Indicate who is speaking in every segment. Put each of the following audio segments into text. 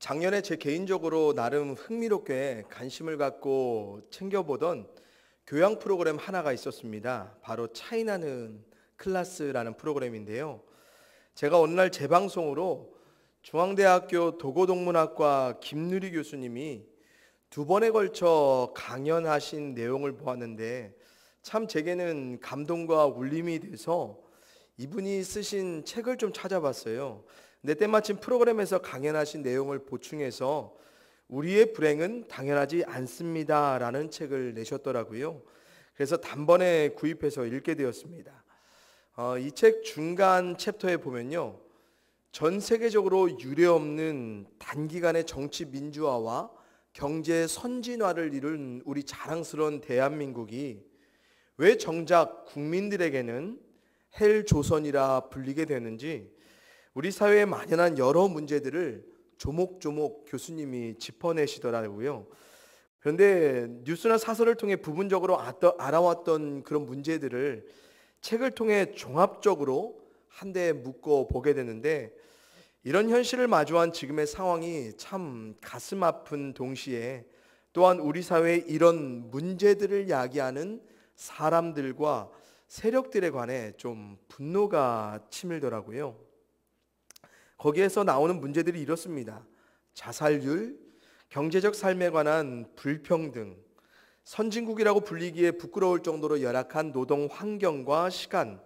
Speaker 1: 작년에 제 개인적으로 나름 흥미롭게 관심을 갖고 챙겨보던 교양 프로그램 하나가 있었습니다. 바로 차이나는 클래스라는 프로그램인데요. 제가 어느 날 재방송으로 중앙대학교 도고동문학과 김누리 교수님이 두 번에 걸쳐 강연하신 내용을 보았는데 참 제게는 감동과 울림이 돼서 이분이 쓰신 책을 좀 찾아봤어요. 근데 때마침 프로그램에서 강연하신 내용을 보충해서 우리의 불행은 당연하지 않습니다라는 책을 내셨더라고요. 그래서 단번에 구입해서 읽게 되었습니다. 이 책 중간 챕터에 보면요, 전 세계적으로 유례없는 단기간의 정치 민주화와 경제 선진화를 이룬 우리 자랑스러운 대한민국이 왜 정작 국민들에게는 헬조선이라 불리게 되는지 우리 사회에 만연한 여러 문제들을 조목조목 교수님이 짚어내시더라고요. 그런데 뉴스나 사설을 통해 부분적으로 알아왔던 그런 문제들을 책을 통해 종합적으로 한데 묶어 보게 되는데, 이런 현실을 마주한 지금의 상황이 참 가슴 아픈 동시에 또한 우리 사회의 이런 문제들을 야기하는 사람들과 세력들에 관해 좀 분노가 치밀더라고요. 거기에서 나오는 문제들이 이렇습니다. 자살률, 경제적 삶에 관한 불평등, 선진국이라고 불리기에 부끄러울 정도로 열악한 노동 환경과 시간,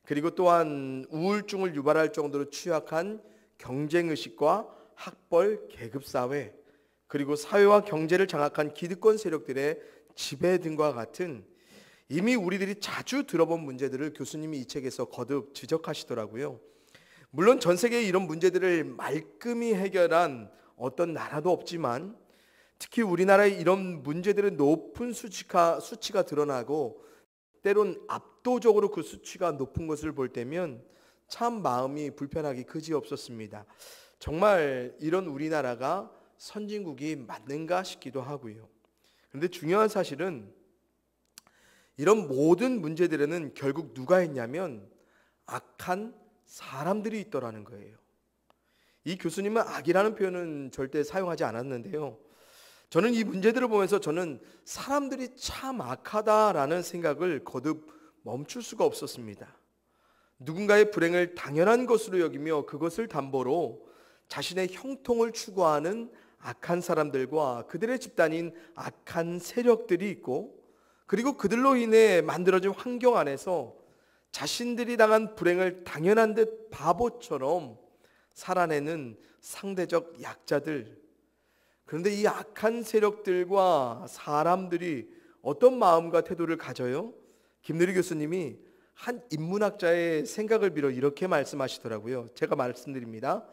Speaker 1: 그리고 또한 우울증을 유발할 정도로 취약한 경쟁의식과 학벌 계급사회, 그리고 사회와 경제를 장악한 기득권 세력들의 지배 등과 같은 이미 우리들이 자주 들어본 문제들을 교수님이 이 책에서 거듭 지적하시더라고요. 물론 전 세계의 이런 문제들을 말끔히 해결한 어떤 나라도 없지만 특히 우리나라의 이런 문제들은 높은 수치가 드러나고 때론 압도적으로 그 수치가 높은 것을 볼 때면 참 마음이 불편하기 그지없었습니다. 정말 이런 우리나라가 선진국이 맞는가 싶기도 하고요. 그런데 중요한 사실은 이런 모든 문제들에는 결국 누가 있냐면 악한 사람들이 있더라는 거예요. 이 교수님은 악이라는 표현은 절대 사용하지 않았는데요. 저는 이 문제들을 보면서 저는 사람들이 참 악하다라는 생각을 거듭 멈출 수가 없었습니다. 누군가의 불행을 당연한 것으로 여기며 그것을 담보로 자신의 형통을 추구하는 악한 사람들과 그들의 집단인 악한 세력들이 있고, 그리고 그들로 인해 만들어진 환경 안에서 자신들이 당한 불행을 당연한 듯 바보처럼 살아내는 상대적 약자들. 그런데 이 악한 세력들과 사람들이 어떤 마음과 태도를 가져요? 김누리 교수님이 한 인문학자의 생각을 빌어 이렇게 말씀하시더라고요. 제가 말씀드립니다.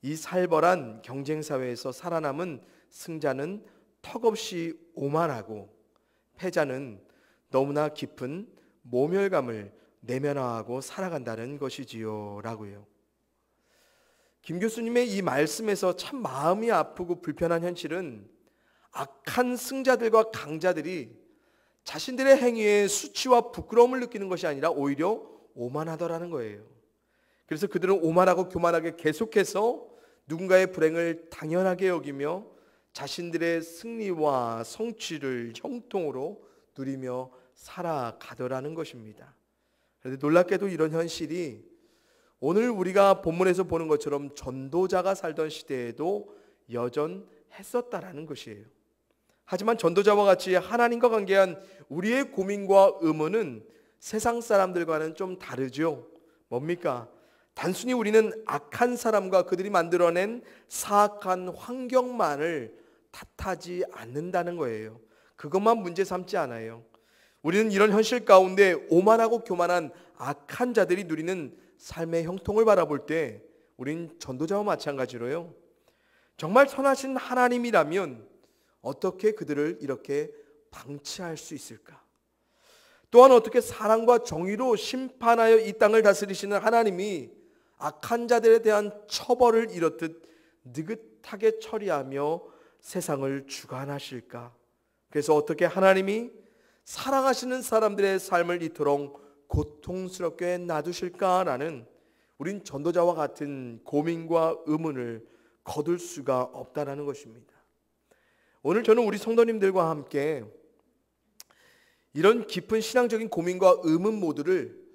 Speaker 1: 이 살벌한 경쟁사회에서 살아남은 승자는 턱없이 오만하고 패자는 너무나 깊은 모멸감을 내면화하고 살아간다는 것이지요 라고요. 김 교수님의 이 말씀에서 참 마음이 아프고 불편한 현실은 악한 승자들과 강자들이 자신들의 행위에 수치와 부끄러움을 느끼는 것이 아니라 오히려 오만하더라는 거예요. 그래서 그들은 오만하고 교만하게 계속해서 누군가의 불행을 당연하게 여기며 자신들의 승리와 성취를 형통으로 누리며 살아가더라는 것입니다. 그런데 놀랍게도 이런 현실이 오늘 우리가 본문에서 보는 것처럼 전도자가 살던 시대에도 여전했었다라는 것이에요. 하지만 전도자와 같이 하나님과 관계한 우리의 고민과 의문은 세상 사람들과는 좀 다르죠. 뭡니까? 단순히 우리는 악한 사람과 그들이 만들어낸 사악한 환경만을 탓하지 않는다는 거예요. 그것만 문제 삼지 않아요. 우리는 이런 현실 가운데 오만하고 교만한 악한 자들이 누리는 삶의 형통을 바라볼 때 우린 전도자와 마찬가지로요. 정말 선하신 하나님이라면 어떻게 그들을 이렇게 방치할 수 있을까? 또한 어떻게 사랑과 정의로 심판하여 이 땅을 다스리시는 하나님이 악한 자들에 대한 처벌을 이렇듯 느긋하게 처리하며 세상을 주관하실까? 그래서 어떻게 하나님이 사랑하시는 사람들의 삶을 이토록 고통스럽게 놔두실까라는 우린 전도자와 같은 고민과 의문을 거둘 수가 없다라는 것입니다. 오늘 저는 우리 성도님들과 함께 이런 깊은 신앙적인 고민과 의문 모두를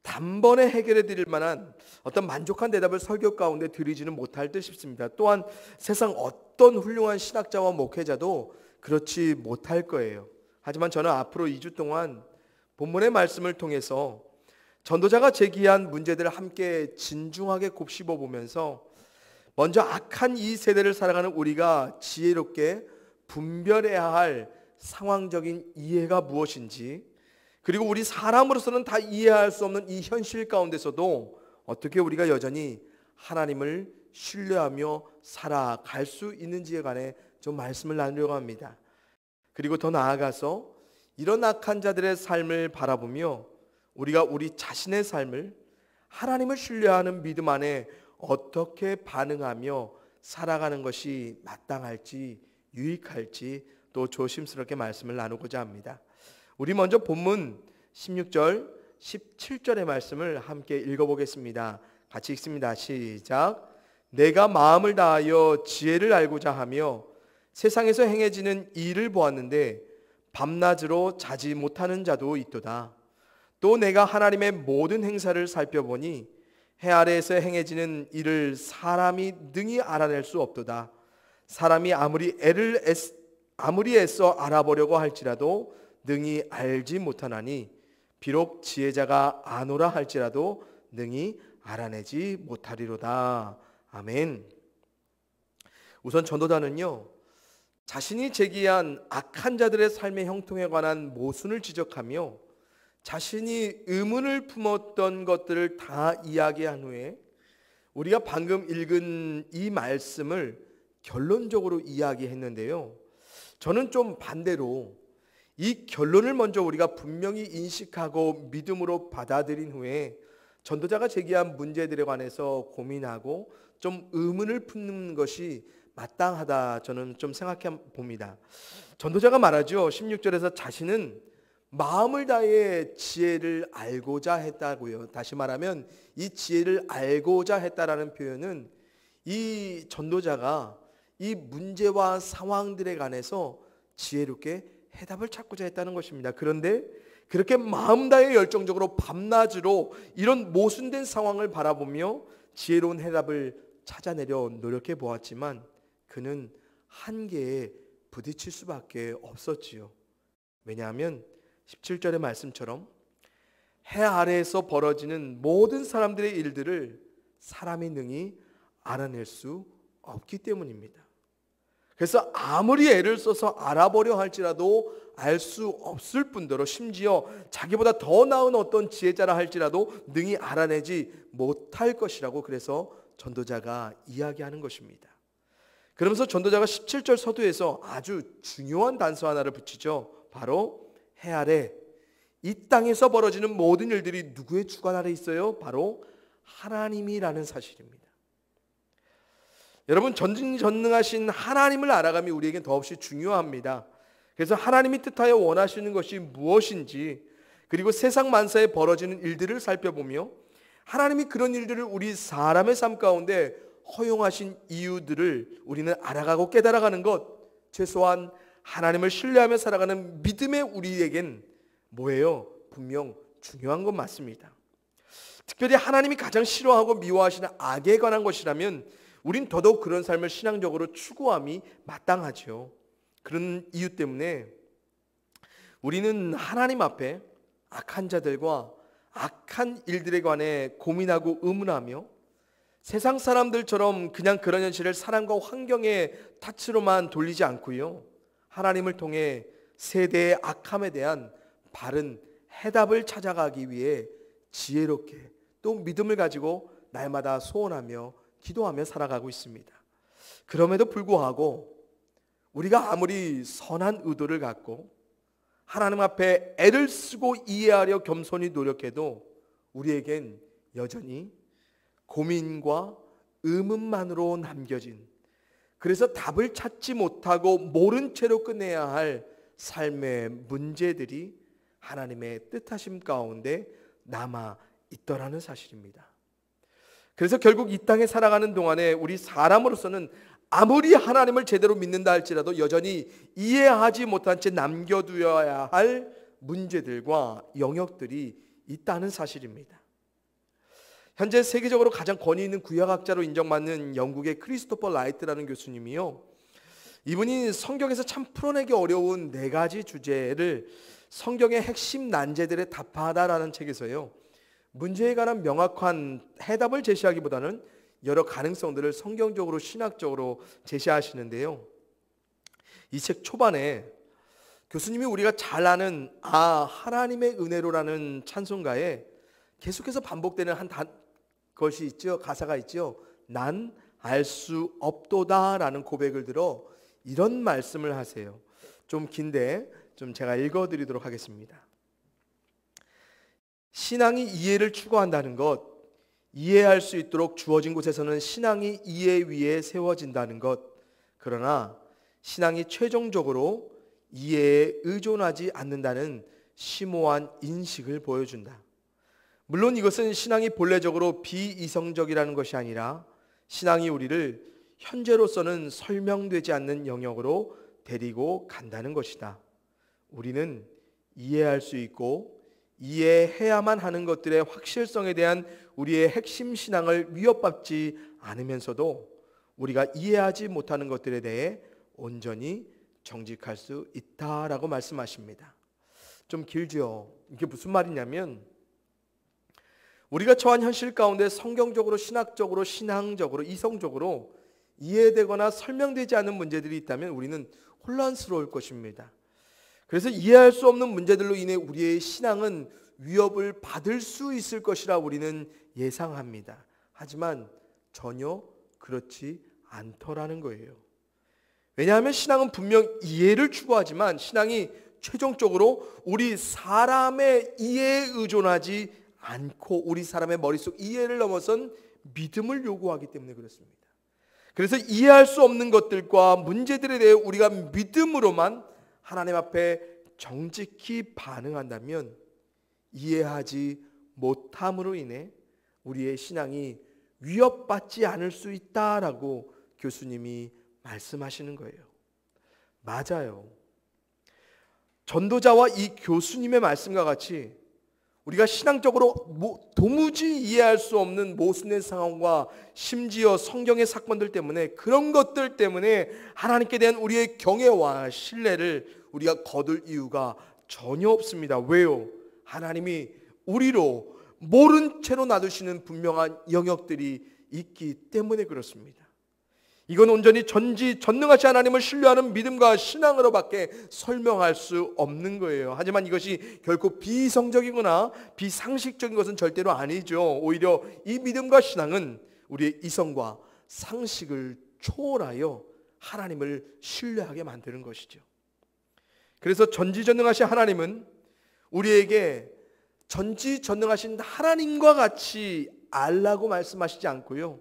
Speaker 1: 단번에 해결해 드릴 만한 어떤 만족한 대답을 설교 가운데 드리지는 못할 듯 싶습니다. 또한 세상 어떤 훌륭한 신학자와 목회자도 그렇지 못할 거예요. 하지만 저는 앞으로 2주 동안 본문의 말씀을 통해서 전도자가 제기한 문제들을 함께 진중하게 곱씹어 보면서 먼저 악한 이 세대를 살아가는 우리가 지혜롭게 분별해야 할 상황적인 이해가 무엇인지, 그리고 우리 사람으로서는 다 이해할 수 없는 이 현실 가운데서도 어떻게 우리가 여전히 하나님을 신뢰하며 살아갈 수 있는지에 관해 좀 말씀을 나누려고 합니다. 그리고 더 나아가서 이런 악한 자들의 삶을 바라보며 우리가 우리 자신의 삶을 하나님을 신뢰하는 믿음 안에 어떻게 반응하며 살아가는 것이 마땅할지, 유익할지 또 조심스럽게 말씀을 나누고자 합니다. 우리 먼저 본문 16절, 17절의 말씀을 함께 읽어보겠습니다. 같이 읽습니다. 시작. 내가 마음을 다하여 지혜를 알고자 하며 세상에서 행해지는 일을 보았는데 밤낮으로 자지 못하는 자도 있도다. 또 내가 하나님의 모든 행사를 살펴보니 해 아래에서 행해지는 일을 사람이 능히 알아낼 수 없도다. 사람이 아무리 애써 알아보려고 할지라도 능히 알지 못하나니 비록 지혜자가 아노라 할지라도 능히 알아내지 못하리로다. 아멘. 우선 전도자는요, 자신이 제기한 악한 자들의 삶의 형통에 관한 모순을 지적하며 자신이 의문을 품었던 것들을 다 이야기한 후에 우리가 방금 읽은 이 말씀을 결론적으로 이야기했는데요, 저는 좀 반대로 이 결론을 먼저 우리가 분명히 인식하고 믿음으로 받아들인 후에 전도자가 제기한 문제들에 관해서 고민하고 좀 의문을 품는 것이 마땅하다, 저는 좀 생각해 봅니다. 전도자가 말하죠. 16절에서 자신은 마음을 다해 지혜를 알고자 했다고요. 다시 말하면 이 지혜를 알고자 했다라는 표현은 이 전도자가 이 문제와 상황들에 관해서 지혜롭게 해답을 찾고자 했다는 것입니다. 그런데 그렇게 마음 다해 열정적으로 밤낮으로 이런 모순된 상황을 바라보며 지혜로운 해답을 찾아내려 노력해 보았지만 그는 한계에 부딪힐 수밖에 없었지요. 왜냐하면 17절의 말씀처럼 해 아래에서 벌어지는 모든 사람들의 일들을 사람이 능히 알아낼 수 없기 때문입니다. 그래서 아무리 애를 써서 알아보려 할지라도 알 수 없을 뿐더러 심지어 자기보다 더 나은 어떤 지혜자라 할지라도 능히 알아내지 못할 것이라고 그래서 전도자가 이야기하는 것입니다. 그러면서 전도자가 17절 서두에서 아주 중요한 단서 하나를 붙이죠. 바로 해 아래 이 땅에서 벌어지는 모든 일들이 누구의 주관 아래 있어요? 바로 하나님이라는 사실입니다. 여러분, 전능하신 하나님을 알아감이 우리에겐 더없이 중요합니다. 그래서 하나님이 뜻하여 원하시는 것이 무엇인지, 그리고 세상 만사에 벌어지는 일들을 살펴보며 하나님이 그런 일들을 우리 사람의 삶 가운데 허용하신 이유들을 우리는 알아가고 깨달아가는 것, 최소한 하나님을 신뢰하며 살아가는 믿음의 우리에겐 뭐예요? 분명 중요한 건 맞습니다. 특별히 하나님이 가장 싫어하고 미워하시는 악에 관한 것이라면 우린 더더욱 그런 삶을 신앙적으로 추구함이 마땅하죠. 그런 이유 때문에 우리는 하나님 앞에 악한 자들과 악한 일들에 관해 고민하고 의문하며 세상 사람들처럼 그냥 그런 현실을 사람과 환경의 탓으로만 돌리지 않고요, 하나님을 통해 세대의 악함에 대한 바른 해답을 찾아가기 위해 지혜롭게 또 믿음을 가지고 날마다 소원하며 기도하며 살아가고 있습니다. 그럼에도 불구하고 우리가 아무리 선한 의도를 갖고 하나님 앞에 애를 쓰고 이해하려 겸손히 노력해도 우리에겐 여전히 고민과 의문만으로 남겨진, 그래서 답을 찾지 못하고 모른 채로 끝내야 할 삶의 문제들이 하나님의 뜻하심 가운데 남아 있더라는 사실입니다. 그래서 결국 이 땅에 살아가는 동안에 우리 사람으로서는 아무리 하나님을 제대로 믿는다 할지라도 여전히 이해하지 못한 채 남겨두어야 할 문제들과 영역들이 있다는 사실입니다. 현재 세계적으로 가장 권위 있는 구약학자로 인정받는 영국의 크리스토퍼 라이트라는 교수님이요, 이분이 성경에서 참 풀어내기 어려운 4가지 주제를 성경의 핵심 난제들에 답하다라는 책에서요, 문제에 관한 명확한 해답을 제시하기보다는 여러 가능성들을 성경적으로 신학적으로 제시하시는데요, 이 책 초반에 교수님이 우리가 잘 아는 하나님의 은혜로라는 찬송가에 계속해서 반복되는 것이 있죠. 가사가 있죠. 난 알 수 없도다라는 고백을 들어 이런 말씀을 하세요. 좀 긴데 좀 제가 읽어드리도록 하겠습니다. 신앙이 이해를 추구한다는 것, 이해할 수 있도록 주어진 곳에서는 신앙이 이해 위에 세워진다는 것, 그러나 신앙이 최종적으로 이해에 의존하지 않는다는 심오한 인식을 보여준다. 물론 이것은 신앙이 본래적으로 비이성적이라는 것이 아니라 신앙이 우리를 현재로서는 설명되지 않는 영역으로 데리고 간다는 것이다. 우리는 이해할 수 있고 이해해야만 하는 것들의 확실성에 대한 우리의 핵심 신앙을 위협받지 않으면서도 우리가 이해하지 못하는 것들에 대해 온전히 정직할 수 있다라고 말씀하십니다. 좀 길죠. 이게 무슨 말이냐면, 우리가 처한 현실 가운데 성경적으로, 신학적으로, 신앙적으로, 이성적으로 이해되거나 설명되지 않는 문제들이 있다면 우리는 혼란스러울 것입니다. 그래서 이해할 수 없는 문제들로 인해 우리의 신앙은 위협을 받을 수 있을 것이라 우리는 예상합니다. 하지만 전혀 그렇지 않더라는 거예요. 왜냐하면 신앙은 분명 이해를 추구하지만 신앙이 최종적으로 우리 사람의 이해에 의존하지 않고 우리 사람의 머릿속 이해를 넘어선 믿음을 요구하기 때문에 그렇습니다. 그래서 이해할 수 없는 것들과 문제들에 대해 우리가 믿음으로만 하나님 앞에 정직히 반응한다면 이해하지 못함으로 인해 우리의 신앙이 위협받지 않을 수 있다라고 교수님이 말씀하시는 거예요. 맞아요. 전도자와 이 교수님의 말씀과 같이 우리가 신앙적으로 도무지 이해할 수 없는 모순된 상황과 심지어 성경의 사건들 때문에, 그런 것들 때문에 하나님께 대한 우리의 경외와 신뢰를 우리가 거둘 이유가 전혀 없습니다. 왜요? 하나님이 우리로 모른 채로 놔두시는 분명한 영역들이 있기 때문에 그렇습니다. 이건 온전히 전능하신 하나님을 신뢰하는 믿음과 신앙으로밖에 설명할 수 없는 거예요. 하지만 이것이 결코 비이성적이거나 비상식적인 것은 절대로 아니죠. 오히려 이 믿음과 신앙은 우리의 이성과 상식을 초월하여 하나님을 신뢰하게 만드는 것이죠. 그래서 전지전능하신 하나님은 우리에게 전지전능하신 하나님과 같이 알라고 말씀하시지 않고요,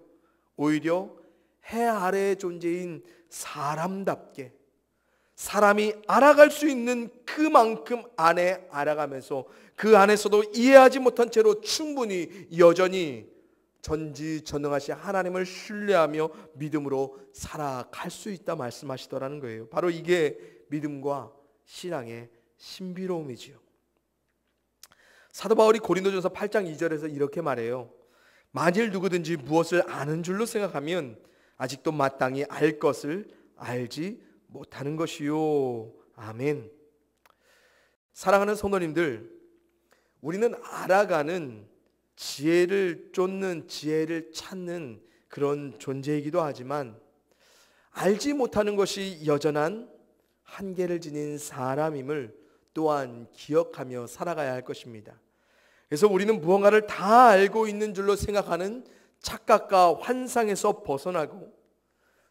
Speaker 1: 오히려 해 아래의 존재인 사람답게 사람이 알아갈 수 있는 그만큼 안에 알아가면서 그 안에서도 이해하지 못한 채로 충분히 여전히 전지전능하신 하나님을 신뢰하며 믿음으로 살아갈 수 있다 말씀하시더라는 거예요. 바로 이게 믿음과 신앙의 신비로움이지요. 사도 바울이 고린도전서 8장 2절에서 이렇게 말해요. 만일 누구든지 무엇을 아는 줄로 생각하면 아직도 마땅히 알 것을 알지 못하는 것이요. 아멘. 사랑하는 성도님들, 우리는 알아가는, 지혜를 쫓는, 지혜를 찾는 그런 존재이기도 하지만 알지 못하는 것이 여전한 한계를 지닌 사람임을 또한 기억하며 살아가야 할 것입니다. 그래서 우리는 무언가를 다 알고 있는 줄로 생각하는 착각과 환상에서 벗어나고,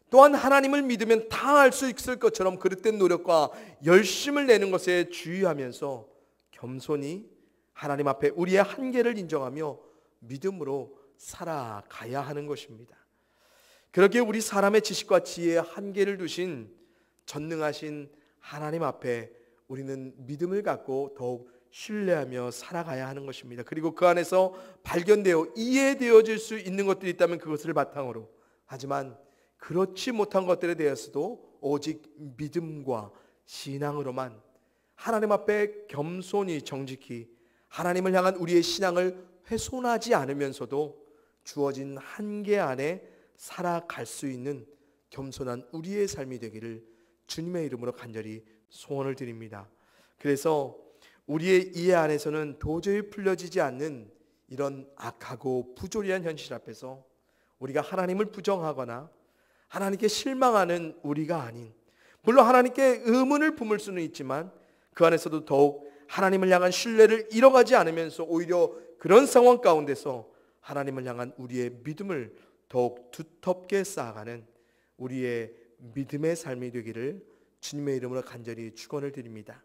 Speaker 1: 또한 하나님을 믿으면 다 알 수 있을 것처럼 그릇된 노력과 열심을 내는 것에 주의하면서 겸손히 하나님 앞에 우리의 한계를 인정하며 믿음으로 살아가야 하는 것입니다. 그렇게 우리 사람의 지식과 지혜에 한계를 두신 전능하신 하나님 앞에 우리는 믿음을 갖고 더욱 신뢰하며 살아가야 하는 것입니다. 그리고 그 안에서 발견되어 이해되어질 수 있는 것들이 있다면 그것을 바탕으로, 하지만 그렇지 못한 것들에 대해서도 오직 믿음과 신앙으로만 하나님 앞에 겸손히 정직히 하나님을 향한 우리의 신앙을 훼손하지 않으면서도 주어진 한계 안에 살아갈 수 있는 겸손한 우리의 삶이 되기를 주님의 이름으로 간절히 소원을 드립니다. 그래서 우리의 이해 안에서는 도저히 풀려지지 않는 이런 악하고 부조리한 현실 앞에서 우리가 하나님을 부정하거나 하나님께 실망하는 우리가 아닌, 물론 하나님께 의문을 품을 수는 있지만 그 안에서도 더욱 하나님을 향한 신뢰를 잃어가지 않으면서 오히려 그런 상황 가운데서 하나님을 향한 우리의 믿음을 더욱 두텁게 쌓아가는 우리의 믿음의 삶이 되기를 주님의 이름으로 간절히 축원을 드립니다.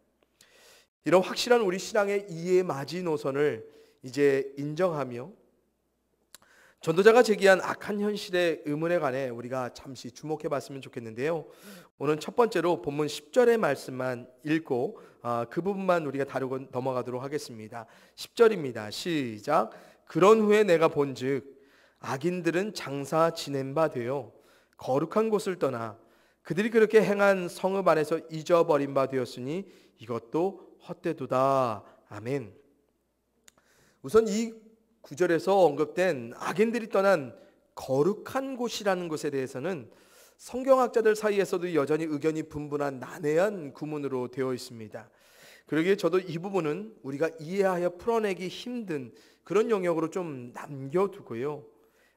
Speaker 1: 이런 확실한 우리 신앙의 이해 마지노선을 이제 인정하며 전도자가 제기한 악한 현실의 의문에 관해 우리가 잠시 주목해 봤으면 좋겠는데요. 오늘 첫 번째로 본문 10절의 말씀만 읽고 그 부분만 우리가 다루고 넘어가도록 하겠습니다. 10절입니다. 시작. 그런 후에 내가 본즉 악인들은 장사 지낸 바 되어 거룩한 곳을 떠나 그들이 그렇게 행한 성읍 안에서 잊어버린 바 되었으니 이것도 헛되도다. 아멘. 우선 이 구절에서 언급된 악인들이 떠난 거룩한 곳이라는 것에 대해서는 성경학자들 사이에서도 여전히 의견이 분분한 난해한 구문으로 되어 있습니다. 그러기에 저도 이 부분은 우리가 이해하여 풀어내기 힘든 그런 영역으로 좀 남겨두고요.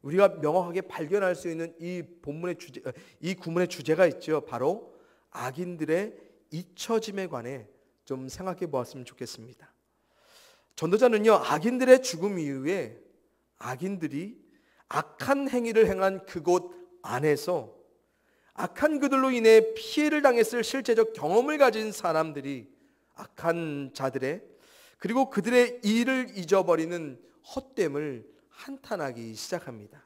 Speaker 1: 우리가 명확하게 발견할 수 있는 이 본문의 주제, 이 구문의 주제가 있죠. 바로 악인들의 잊혀짐에 관해 좀 생각해 보았으면 좋겠습니다. 전도자는요, 악인들의 죽음 이후에 악인들이 악한 행위를 행한 그곳 안에서 악한 그들로 인해 피해를 당했을 실제적 경험을 가진 사람들이 악한 자들의 그리고 그들의 일을 잊어버리는 헛됨을 한탄하기 시작합니다.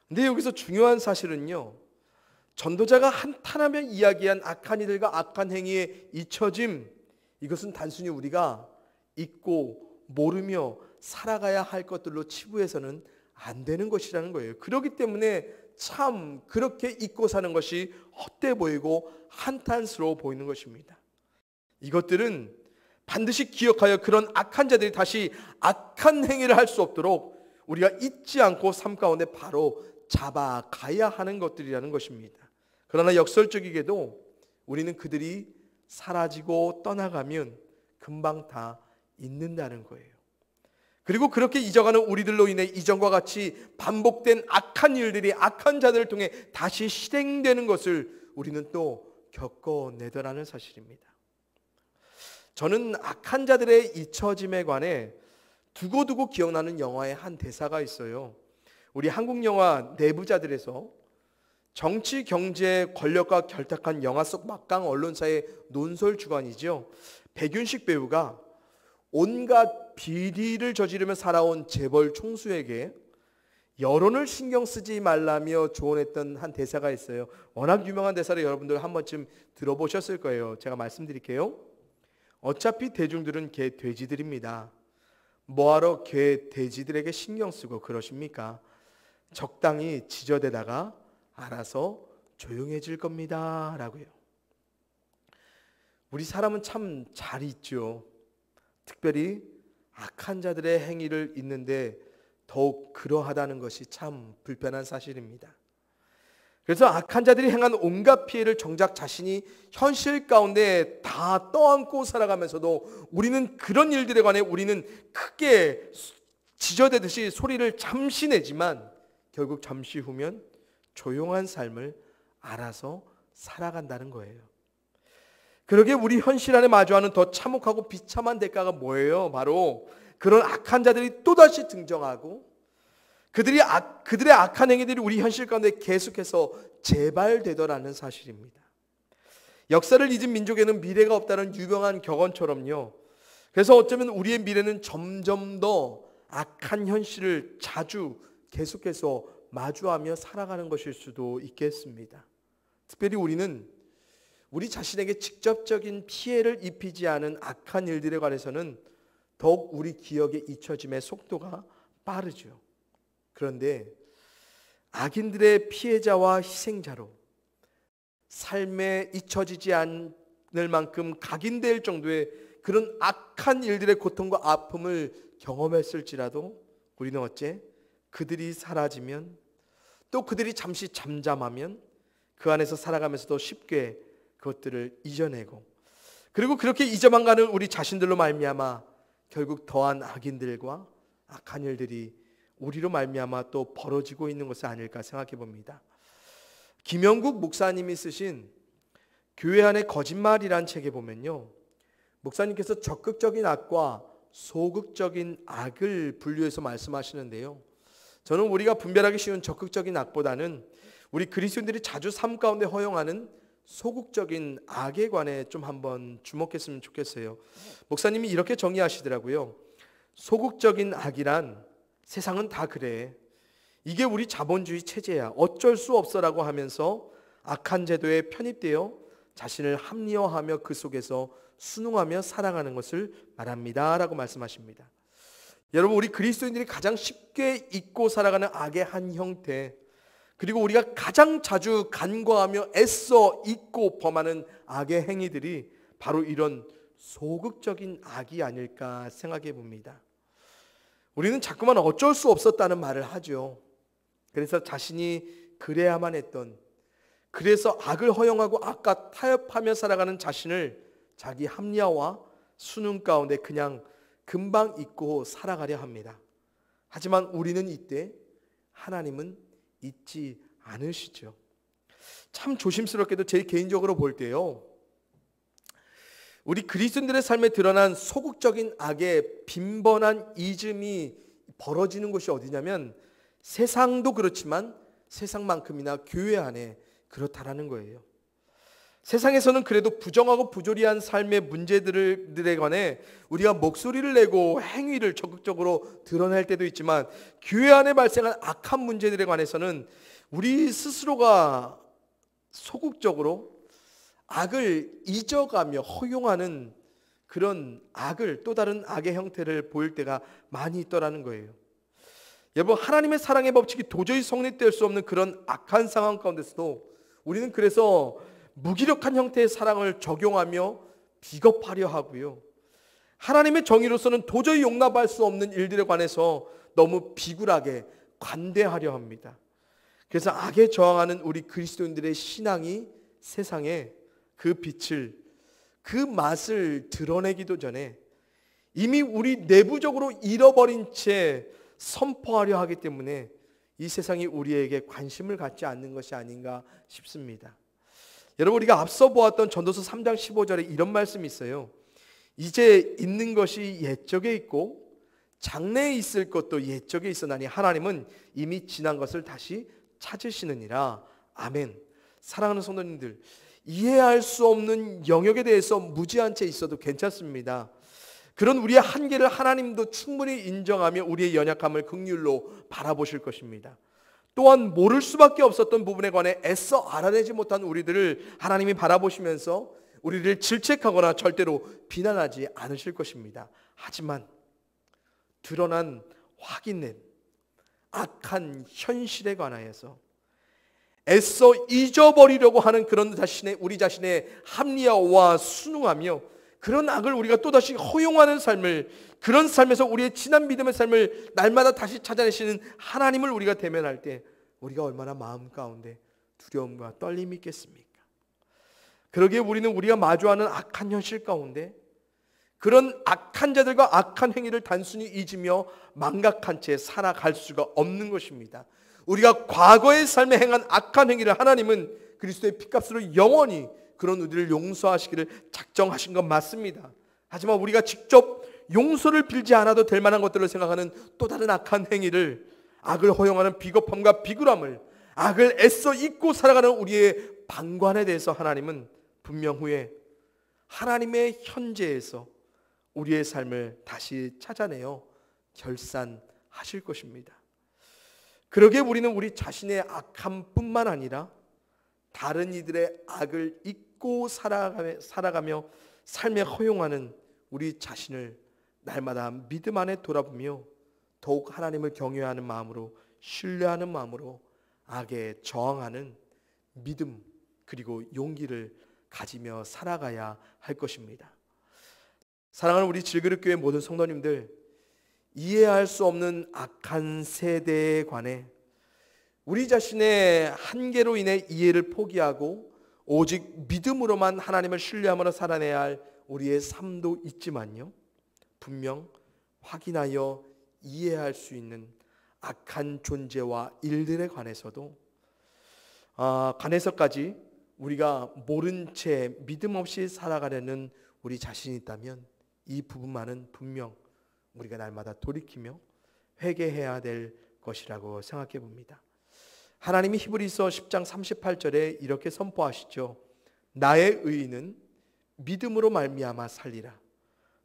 Speaker 1: 근데 여기서 중요한 사실은요, 전도자가 한탄하며 이야기한 악한 이들과 악한 행위의 잊혀짐, 이것은 단순히 우리가 잊고 모르며 살아가야 할 것들로 치부해서는 안 되는 것이라는 거예요. 그렇기 때문에 참 그렇게 잊고 사는 것이 헛돼 보이고 한탄스러워 보이는 것입니다. 이것들은 반드시 기억하여 그런 악한 자들이 다시 악한 행위를 할 수 없도록 우리가 잊지 않고 삶 가운데 바로 잡아가야 하는 것들이라는 것입니다. 그러나 역설적이게도 우리는 그들이 사라지고 떠나가면 금방 다 잊는다는 거예요. 그리고 그렇게 잊어가는 우리들로 인해 이전과 같이 반복된 악한 일들이 악한 자들을 통해 다시 실행되는 것을 우리는 또 겪어내더라는 사실입니다. 저는 악한 자들의 잊혀짐에 관해 두고두고 기억나는 영화의 한 대사가 있어요. 우리 한국 영화 내부자들에서 정치, 경제, 권력과 결탁한 영화 속 막강 언론사의 논설 주관이죠. 백윤식 배우가 온갖 비리를 저지르며 살아온 재벌 총수에게 여론을 신경 쓰지 말라며 조언했던 한 대사가 있어요. 워낙 유명한 대사를 여러분들 한 번쯤 들어보셨을 거예요. 제가 말씀드릴게요. 어차피 대중들은 개 돼지들입니다. 뭐하러 개 돼지들에게 신경 쓰고 그러십니까? 적당히 지저대다가 알아서 조용해질 겁니다. 라고요. 우리 사람은 참 잘 잊죠. 특별히 악한 자들의 행위를 잊는데 더욱 그러하다는 것이 참 불편한 사실입니다. 그래서 악한 자들이 행한 온갖 피해를 정작 자신이 현실 가운데 다 떠안고 살아가면서도 우리는 그런 일들에 관해 우리는 크게 지저대듯이 소리를 잠시 내지만 결국 잠시 후면 조용한 삶을 알아서 살아간다는 거예요. 그러게 우리 현실 안에 마주하는 더 참혹하고 비참한 대가가 뭐예요? 바로 그런 악한 자들이 또다시 등장하고 그들의 악한 행위들이 우리 현실 가운데 계속해서 재발되더라는 사실입니다. 역사를 잊은 민족에는 미래가 없다는 유명한 격언처럼요. 그래서 어쩌면 우리의 미래는 점점 더 악한 현실을 자주 계속해서 마주하며 살아가는 것일 수도 있겠습니다. 특별히 우리는 우리 자신에게 직접적인 피해를 입히지 않은 악한 일들에 관해서는 더욱 우리 기억에 잊혀짐의 속도가 빠르죠. 그런데 악인들의 피해자와 희생자로 삶에 잊혀지지 않을 만큼 각인될 정도의 그런 악한 일들의 고통과 아픔을 경험했을지라도 우리는 어째 그들이 사라지면, 또 그들이 잠시 잠잠하면 그 안에서 살아가면서도 쉽게 그것들을 잊어내고, 그리고 그렇게 잊어만 가는 우리 자신들로 말미암아 결국 더한 악인들과 악한 일들이 우리로 말미암아 또 벌어지고 있는 것이 아닐까 생각해 봅니다. 김영국 목사님이 쓰신 교회 안의 거짓말이란 책에 보면요, 목사님께서 적극적인 악과 소극적인 악을 분류해서 말씀하시는데요, 저는 우리가 분별하기 쉬운 적극적인 악보다는 우리 그리스도인들이 자주 삶 가운데 허용하는 소극적인 악에 관해 좀 한번 주목했으면 좋겠어요. 목사님이 이렇게 정의하시더라고요. 소극적인 악이란 세상은 다 그래, 이게 우리 자본주의 체제야, 어쩔 수 없어라고 하면서 악한 제도에 편입되어 자신을 합리화하며 그 속에서 순응하며 살아가는 것을 말합니다 라고 말씀하십니다. 여러분, 우리 그리스도인들이 가장 쉽게 잊고 살아가는 악의 한 형태, 그리고 우리가 가장 자주 간과하며 애써 잊고 범하는 악의 행위들이 바로 이런 소극적인 악이 아닐까 생각해 봅니다. 우리는 자꾸만 어쩔 수 없었다는 말을 하죠. 그래서 자신이 그래야만 했던, 그래서 악을 허용하고 악과 타협하며 살아가는 자신을 자기 합리화와 순응 가운데 그냥 금방 잊고 살아가려 합니다. 하지만 우리는 이때 하나님은 잊지 않으시죠. 참 조심스럽게도 제 개인적으로 볼 때요, 우리 그리스도인들의 삶에 드러난 소극적인 악의 빈번한 이즘이 벌어지는 곳이 어디냐면 세상도 그렇지만 세상만큼이나 교회 안에 그렇다라는 거예요. 세상에서는 그래도 부정하고 부조리한 삶의 문제들에 관해 우리가 목소리를 내고 행위를 적극적으로 드러낼 때도 있지만, 교회 안에 발생한 악한 문제들에 관해서는 우리 스스로가 소극적으로 악을 잊어가며 허용하는 그런 악을, 또 다른 악의 형태를 보일 때가 많이 있더라는 거예요. 여러분, 하나님의 사랑의 법칙이 도저히 성립될 수 없는 그런 악한 상황 가운데서도 우리는 그래서 무기력한 형태의 사랑을 적용하며 비겁하려 하고요, 하나님의 정의로서는 도저히 용납할 수 없는 일들에 관해서 너무 비굴하게 관대하려 합니다. 그래서 악에 저항하는 우리 그리스도인들의 신앙이 세상에 그 빛을, 그 맛을 드러내기도 전에 이미 우리 내부적으로 잃어버린 채 선포하려 하기 때문에 이 세상이 우리에게 관심을 갖지 않는 것이 아닌가 싶습니다. 여러분, 우리가 앞서 보았던 전도서 3장 15절에 이런 말씀이 있어요. 이제 있는 것이 옛적에 있고 장래에 있을 것도 옛적에 있으나니 하나님은 이미 지난 것을 다시 찾으시느니라. 아멘. 사랑하는 성도님들, 이해할 수 없는 영역에 대해서 무지한 채 있어도 괜찮습니다. 그런 우리의 한계를 하나님도 충분히 인정하며 우리의 연약함을 긍휼로 바라보실 것입니다. 또한 모를 수밖에 없었던 부분에 관해 애써 알아내지 못한 우리들을 하나님이 바라보시면서 우리를 질책하거나 절대로 비난하지 않으실 것입니다. 하지만 드러난 확인된 악한 현실에 관하여서 애써 잊어버리려고 하는 그런 우리 자신의 합리화와 순응하며 그런 악을 우리가 또다시 허용하는 삶을, 그런 삶에서 우리의 지난 믿음의 삶을 날마다 다시 찾아내시는 하나님을 우리가 대면할 때 우리가 얼마나 마음 가운데 두려움과 떨림이 있겠습니까? 그러기에 우리는 우리가 마주하는 악한 현실 가운데 그런 악한 자들과 악한 행위를 단순히 잊으며 망각한 채 살아갈 수가 없는 것입니다. 우리가 과거의 삶에 행한 악한 행위를 하나님은 그리스도의 피값으로 영원히 그런 우리를 용서하시기를 작정하신 건 맞습니다. 하지만 우리가 직접 용서를 빌지 않아도 될 만한 것들을 생각하는 또 다른 악한 행위를, 악을 허용하는 비겁함과 비굴함을, 악을 애써 잊고 살아가는 우리의 방관에 대해서 하나님은 분명 후에 하나님의 현재에서 우리의 삶을 다시 찾아내어 결산하실 것입니다. 그러기에 우리는 우리 자신의 악함뿐만 아니라 다른 이들의 악을 잊고 살아가며 삶에 허용하는 우리 자신을 날마다 믿음 안에 돌아보며 더욱 하나님을 경외하는 마음으로, 신뢰하는 마음으로 악에 저항하는 믿음 그리고 용기를 가지며 살아가야 할 것입니다. 사랑하는 우리 질그릇교회 모든 성도님들, 이해할 수 없는 악한 세대에 관해 우리 자신의 한계로 인해 이해를 포기하고 오직 믿음으로만 하나님을 신뢰함으로 살아내야 할 우리의 삶도 있지만요, 분명 확인하여 이해할 수 있는 악한 존재와 일들에 관해서까지 우리가 모른 채 믿음 없이 살아가려는 우리 자신이 있다면 이 부분만은 분명 우리가 날마다 돌이키며 회개해야 될 것이라고 생각해 봅니다. 하나님이 히브리서 10장 38절에 이렇게 선포하시죠. 나의 의인은 믿음으로 말미암아 살리라.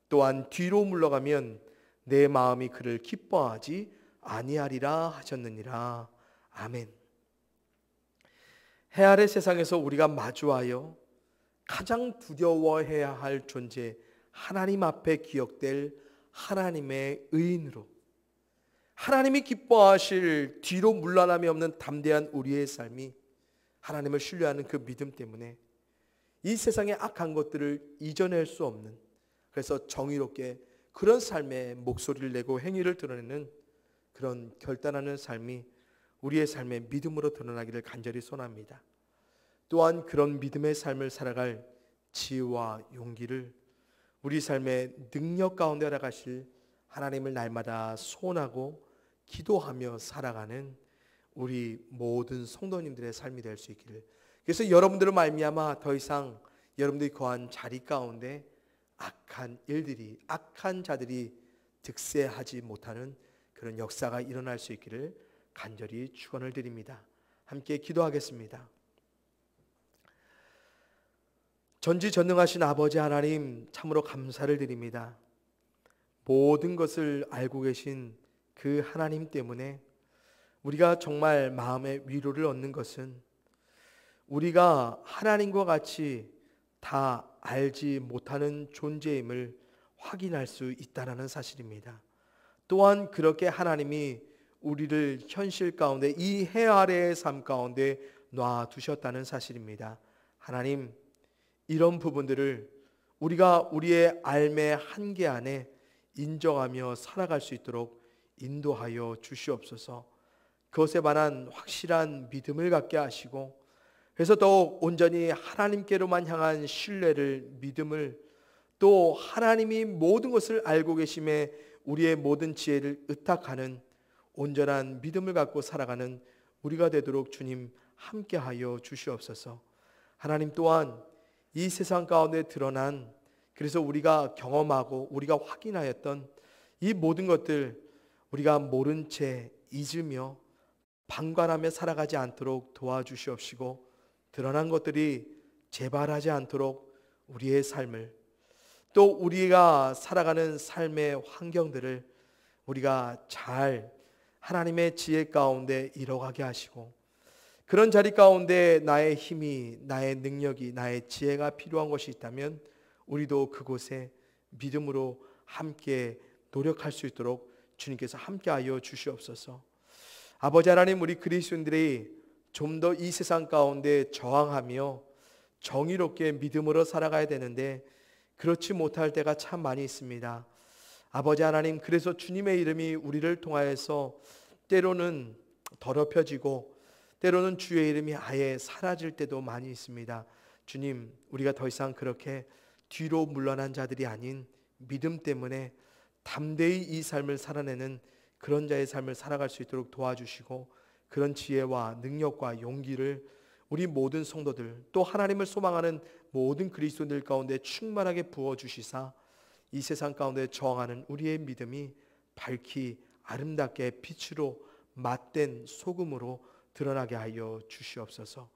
Speaker 1: 또한 뒤로 물러가면 내 마음이 그를 기뻐하지 아니하리라 하셨느니라. 아멘. 해 아래 세상에서 우리가 마주하여 가장 두려워해야 할 존재, 하나님 앞에 기억될 하나님의 의인으로, 하나님이 기뻐하실 뒤로 물러남이 없는 담대한 우리의 삶이 하나님을 신뢰하는 그 믿음 때문에 이 세상의 악한 것들을 이겨낼 수 없는, 그래서 정의롭게 그런 삶에 목소리를 내고 행위를 드러내는 그런 결단하는 삶이 우리의 삶의 믿음으로 드러나기를 간절히 소원합니다. 또한 그런 믿음의 삶을 살아갈 지혜와 용기를 우리 삶의 능력 가운데 알아가실 하나님을 날마다 소원하고 기도하며 살아가는 우리 모든 성도님들의 삶이 될 수 있기를. 그래서 여러분들을 말미암아 더 이상 여러분들이 거한 자리 가운데 악한 일들이, 악한 자들이 득세하지 못하는 그런 역사가 일어날 수 있기를 간절히 축원을 드립니다. 함께 기도하겠습니다. 전지전능하신 아버지 하나님, 참으로 감사를 드립니다. 모든 것을 알고 계신 그 하나님 때문에 우리가 정말 마음의 위로를 얻는 것은 우리가 하나님과 같이 다 알지 못하는 존재임을 확인할 수 있다는 사실입니다. 또한 그렇게 하나님이 우리를 현실 가운데, 이 해 아래의 삶 가운데 놔두셨다는 사실입니다. 하나님, 이런 부분들을 우리가 우리의 삶의 한계 안에 인정하며 살아갈 수 있도록 인도하여 주시옵소서. 그것에 관한 확실한 믿음을 갖게 하시고, 그래서 더욱 온전히 하나님께로만 향한 신뢰를, 믿음을, 또 하나님이 모든 것을 알고 계심에 우리의 모든 지혜를 의탁하는 온전한 믿음을 갖고 살아가는 우리가 되도록 주님 함께하여 주시옵소서. 하나님 또한 이 세상 가운데 드러난, 그래서 우리가 경험하고 우리가 확인하였던 이 모든 것들 우리가 모른 채 잊으며 방관하며 살아가지 않도록 도와주시옵시고, 드러난 것들이 재발하지 않도록 우리의 삶을, 또 우리가 살아가는 삶의 환경들을 우리가 잘 하나님의 지혜 가운데 이뤄가게 하시고, 그런 자리 가운데 나의 힘이, 나의 능력이, 나의 지혜가 필요한 것이 있다면 우리도 그곳에 믿음으로 함께 노력할 수 있도록 주님께서 함께하여 주시옵소서. 아버지 하나님, 우리 그리스도인들이 좀 더 이 세상 가운데 저항하며 정의롭게 믿음으로 살아가야 되는데 그렇지 못할 때가 참 많이 있습니다. 아버지 하나님, 그래서 주님의 이름이 우리를 통하여서 때로는 더럽혀지고 때로는 주의 이름이 아예 사라질 때도 많이 있습니다. 주님, 우리가 더 이상 그렇게 뒤로 물러난 자들이 아닌 믿음 때문에 담대히 이 삶을 살아내는 그런 자의 삶을 살아갈 수 있도록 도와주시고, 그런 지혜와 능력과 용기를 우리 모든 성도들, 또 하나님을 소망하는 모든 그리스도인들 가운데 충만하게 부어주시사 이 세상 가운데 저항하는 우리의 믿음이 밝히 아름답게 빛으로 맞된 소금으로 드러나게 하여 주시옵소서.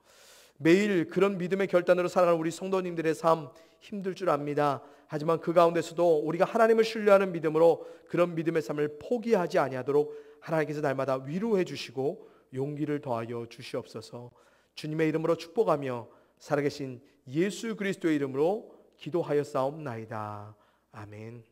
Speaker 1: 매일 그런 믿음의 결단으로 살아가는 우리 성도님들의 삶 힘들 줄 압니다. 하지만 그 가운데서도 우리가 하나님을 신뢰하는 믿음으로 그런 믿음의 삶을 포기하지 아니하도록 하나님께서 날마다 위로해 주시고 용기를 더하여 주시옵소서. 주님의 이름으로 축복하며 살아계신 예수 그리스도의 이름으로 기도하여 싸움나이다. 아멘.